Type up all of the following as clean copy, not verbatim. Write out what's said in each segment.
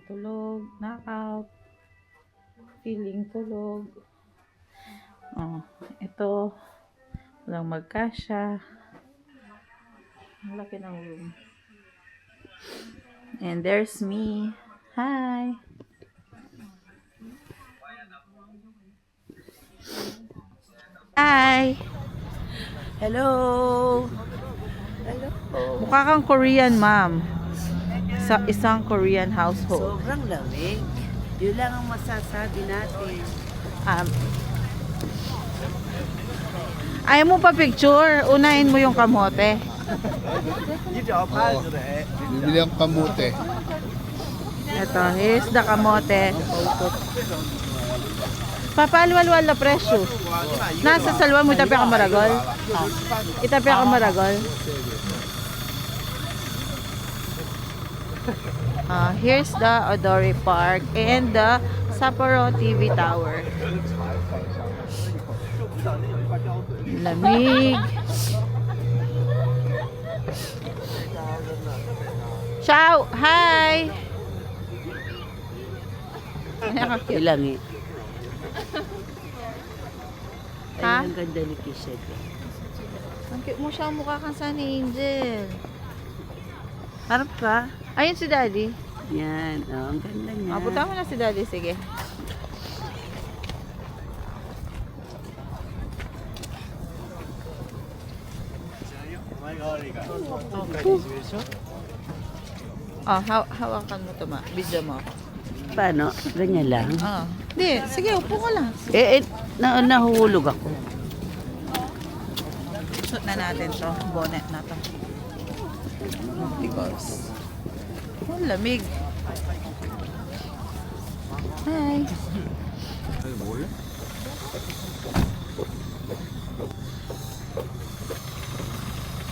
tulog, knockout, feeling tulog. Oh, ito, walang magkasya. Ang laki ng room. And there's me. Hi! Hi! Hello! Hello! Mukha kang Korean, ma'am. Sa isang Korean household. Sobrang lamig. Yun lang ang masasabi natin. Ayaw mo pa picture? Unahin mo yung kamote. Bibili ang kamote. Ito, here's the kamote. Papalwalwal na presyo. Nasa salwa mo itapi ka maragol. Itapi ka maragol. Here's the Odori Park and the Sapporo TV Tower. Lamig. Ciao! Hi! Ilang eh. Ha? Ay, ang ganda ni Kishet. Ang cute mo siya, mukha kang Sunny Angel. Harap ka. Ayun si Daddy. Yan. Oh, ang ganda niya. Punta mo na si Daddy, sige. Hawakan mo ito, ma. Video mo. Paano? Ganyan lang? Hindi, sige, upo ka lang. Nahuhulog ako. Suot na natin to, bonnet na to. Because, ang lamig. Hi.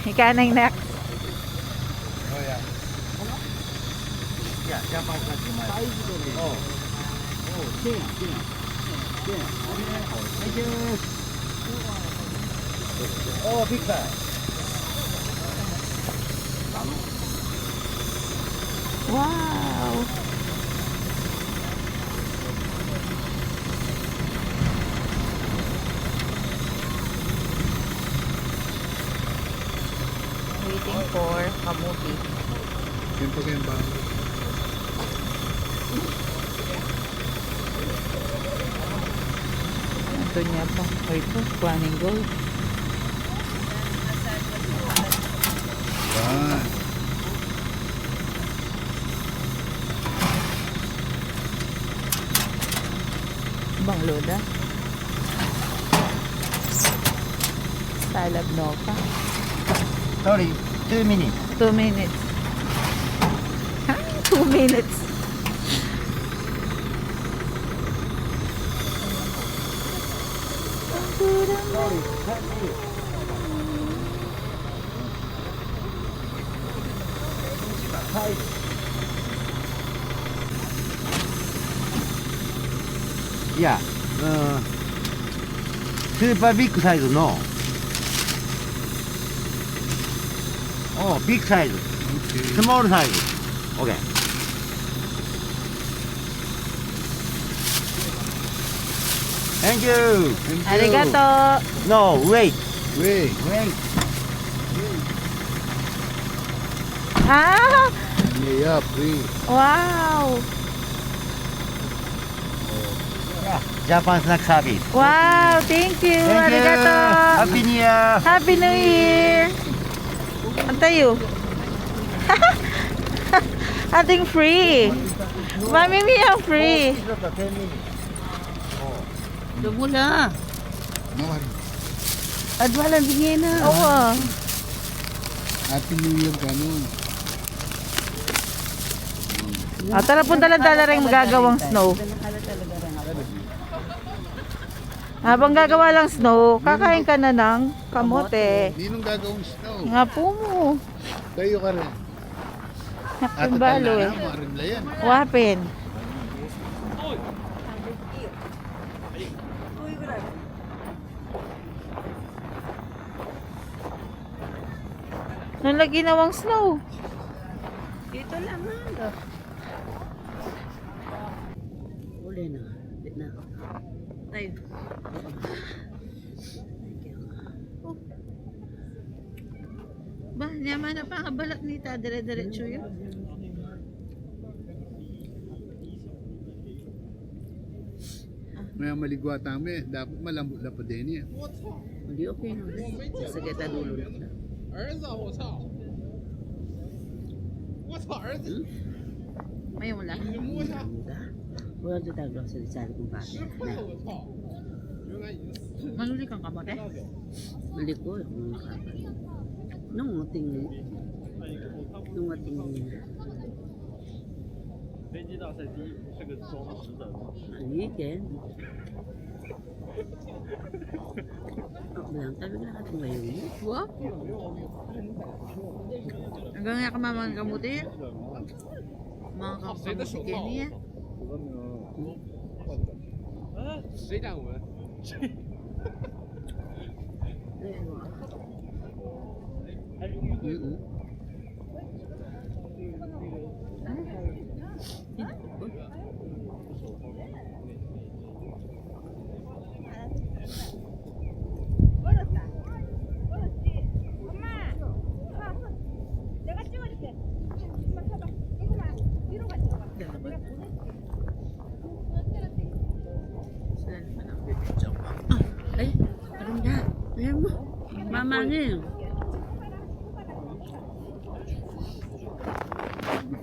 Ika na yung next. Oh, big bag. Wow. Waiting for kamuti. Yun po yung bago. Ito niya pa. Ay po, planning goal. Yan. Bang loda. Salad noka. Sorry, 2 minutes. 2 minutes. 2 minutes. Yeah, スーパービッグサイズのビッグサイズ、スモールサイズ、OK。Thank you. ありがとう。 No, wait, Wait. wait. あ Yeah, free. ー、わ Yeah, Japan snack service. ー。わー、thank you. Thank あり you. がとう。 Happy New Year. Happy New Year! Antayo. Ating free. Mamimi ang free. Dumula. Mawari. Adwalan bingin na. Oo. Happy New Year ganun. Tara punta lang tala rin magagawang snow. Habang gagawa lang snow, kakain ka na ng kamote. Ninong gagawang snow. Nga po mo. Tayo ka rin. Nakang balo eh. Marimla yan. Wapin. Nung lagi nawang snow. Dito lang. tayo. Oh. Ba, naman na pa kabalat nita, dire-diretso yun. May maligwa tami. Dapat malambot na pa din yan. Hindi okay na. Sasagay ta dulo na siya. 儿子，我操！我操，儿子， May wala. 你摸一下， Wala dito tayo sa lisari kong bata. 快了，我操！原来已经死 Manuli kang kamote? 掉。 Mali ko yung mga kapal. Nung ating alikin. Bilang tabi ka natin ngayon. Wow. Hanggang nga ka mamang kamuti. Mga kamuti niya. 谁站我们？ Ay, parang na. Ayan mo. Mamangin.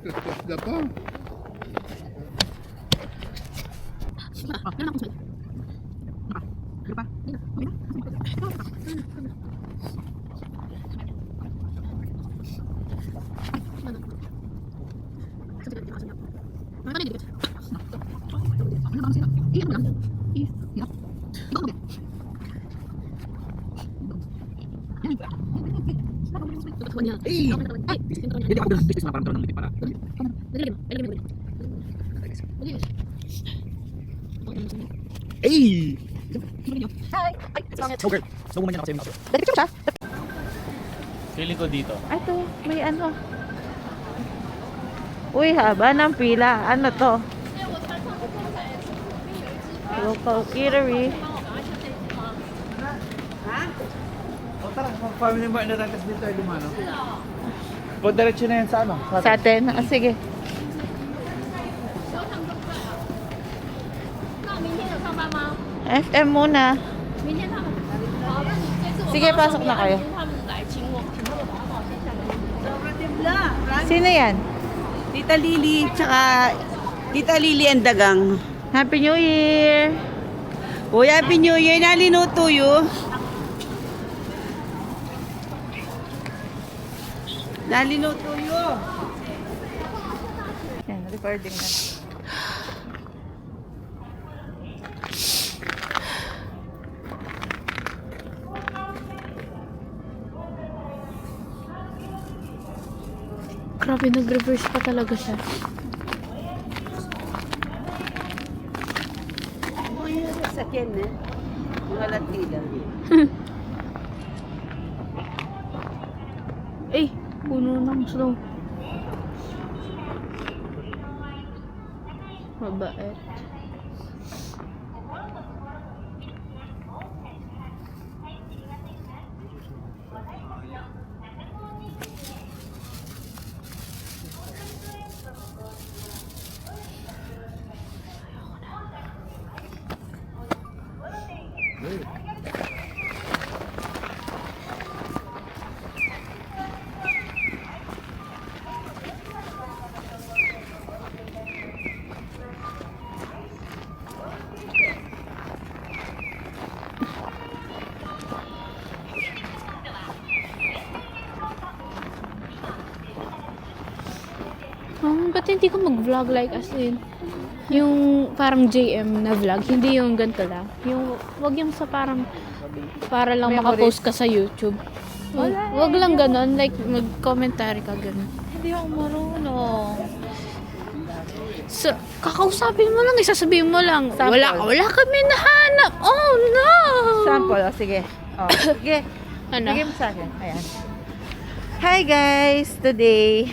Gusto pa. Feeling ko dito. Ito, may ano. Uy, haba ng pila. Ano to? Local eatery. Tara, family mart na lang kasi dito ay lumano. Diretso na yan sa ano? Sa atin. Ah, sige. FM muna. Sige, pasok na kayo. Sino yan? Tita Lily, tsaka Tita Lily and Dagang. Happy New Year! Uy, Happy New Year. Nalinuto yun. Nalinuto yun. Yan, recording na. Grabe, nag-reverse pa talaga siya. Uy, sakyan eh. Mga latila. Eh, puno ng snow. Mabait. Ba't hindi ko mag-vlog like as in? Yung parang JM na vlog, hindi yung ganito lang. Yung, wag yung sa parang, para lang makapost ka sa YouTube. Wag lang ganon, like mag-commentary ka ganon. Hindi ako marunong. So, kakausapin mo lang, isasabihin mo lang, wala kami nahanap. Oh no! Sample, oh, sige. Oh, sige. Ano? Sige mo sa akin. Ayan. Hi guys! Today,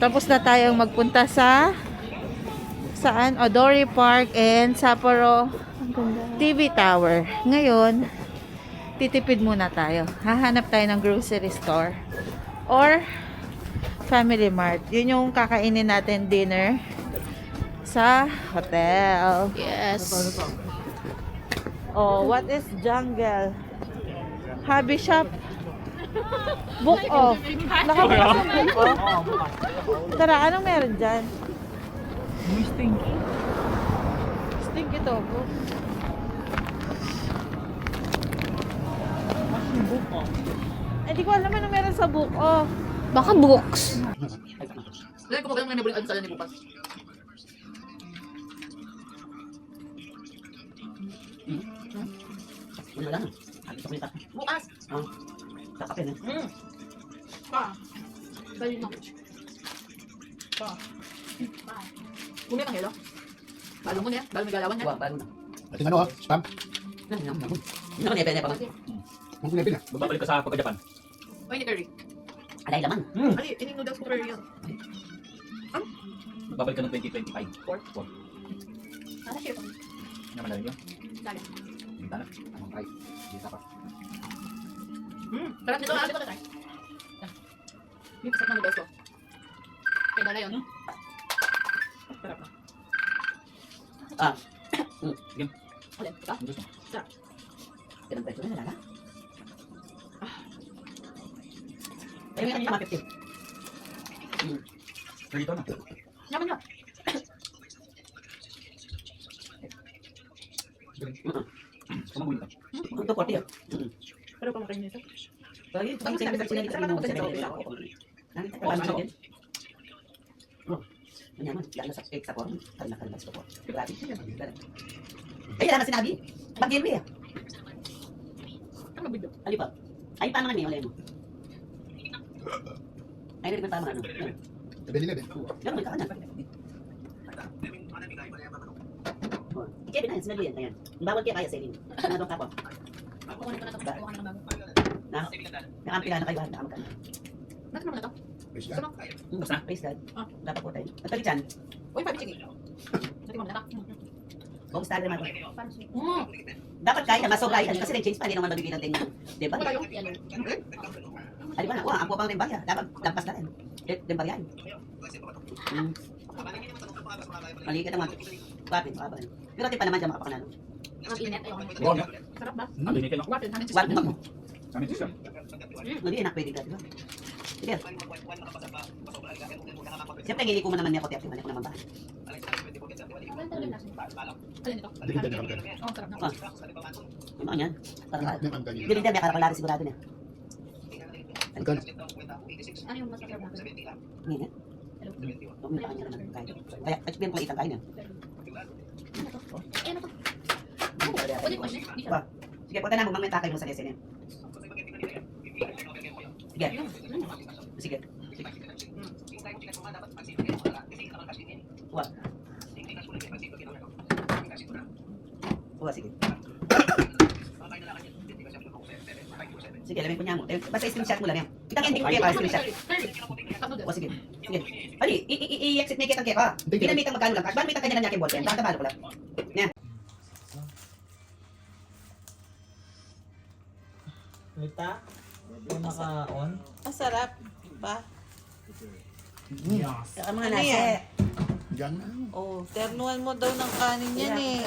tapos na tayong magpunta sa saan? Odori Park and Sapporo Ang ganda. TV Tower. Ngayon, titipid muna tayo. Hahanap tayo ng grocery store or Family Mart. Yun yung kakainin natin dinner sa hotel. Yes. Oh, what is jungle? Hobby shop. Book off. Nakabukas ang book off. Tara, anong meron dyan? Stinky. Stink ito. Book. Eh, di ko alam ano meron sa book off. Baka books. Bukas. Kakapin na. Bumi kang helo. Balong mo niya. Balong may galawan niya. Wah, baru na. Ating ano ha? Spam? Hindi naman nepe pa. Ang pinipin na. Babalik ka sa pagka-Japan. Oy, ni curry. Alay laman. Ali, ining noodles ko curry yun. Babalik ka ng 2025. Four. Sana share ko. Naman na rin yun. Dali. Hindi na. Anong try? Hindi pa. Sarap nito. Sarap nito. Yung sarap ng noodles ko. Kaya dala yun. Sarap na. Ah, Alin? Ito? Ang gusto mo? ganun tayo na lala. Ay, may kanina mapit. Narito na. Yaman nyo. Kumabuhin ka. Ito 40 yun. Pero kung makain nito. Lagi, pag sinabi sa sinabi sa mo, sabi ako. Nakita ka ba chicken? Manyaman, lalo sa cake sa form. Kalma sa form. Grabe. Ay, wala na sinabi. Mag-game eh. Ano magbidyo? Ali pa. Ay, paano nga niya? Mo. Ay, hindi pa tama ano. 7-Eleven. Yan, may kakanan. Kaya na, sinabi yan. Ayan. Bawal kaya kaya sa inyo. Ano doon kapwa? Kukunin ko na ito. Kukuha ka na ng bago. Nakampila na kayo ba? Nakamagkano. Bakit naman na ito? Praise God. Sunok. Basta, praise God. Ah. Dapat po tayo. At pag dyan, Uy, 5 chicken. Natin mo na ito. kung gusto naman. Paano siya? Dapat kaya, masobra yan. Kasi nag-change pa, hindi naman mabibigyan din yung diba? Wala yung yellow. Ay, ba na? Ang po pang timbarya. Dapat lampas na rin. Timbarya yun. Maligit naman. Kapit, makabahan. Pero di pa naman dyan makapakanalo. Ang init. Ayoko na. Wow, no? Sarap ba? Ang linitin no? Water. Hamin Wag siya. mo. Kami siya. Hindi, enak pwede ka, di ba? Sige. Siyempre, hindi ko mo naman niya kote. Hindi ko naman ba? Alin ito? Hindi ka na magkano. Oh, sarap na. Yung mga yan. Parang Yung ang ganyan. hindi rin may karakalari sigurado niya. Magkano? Ano yung mas masarap natin? Hindi niya. Huwag mo pa kanya naman kain. Kaya, at sabihin ko itang kain yan. Eh, ano to? Pwede ko siya. Di siya. Ba? Sige, punta na mo. Mamaya takay mo sa SNM. Sige. Sige. Wag. Wag, sige. Sige, alamin ko niya mo. Basta screenshot mo lang yan. Kita hindi ko kaya ka screenshot. O sige. Sige. Ali, i-exit na kitang kaya. Pinamit ang magkano lang. Bakit may kanya lang yakin ball pen? Kakabalo ko lang. Yan. Wita? Yung naka-on? Masarap ba? Saka mga Ano nasa. yan? Diyan na. Oh, ternuan mo daw ng kanin yan eh.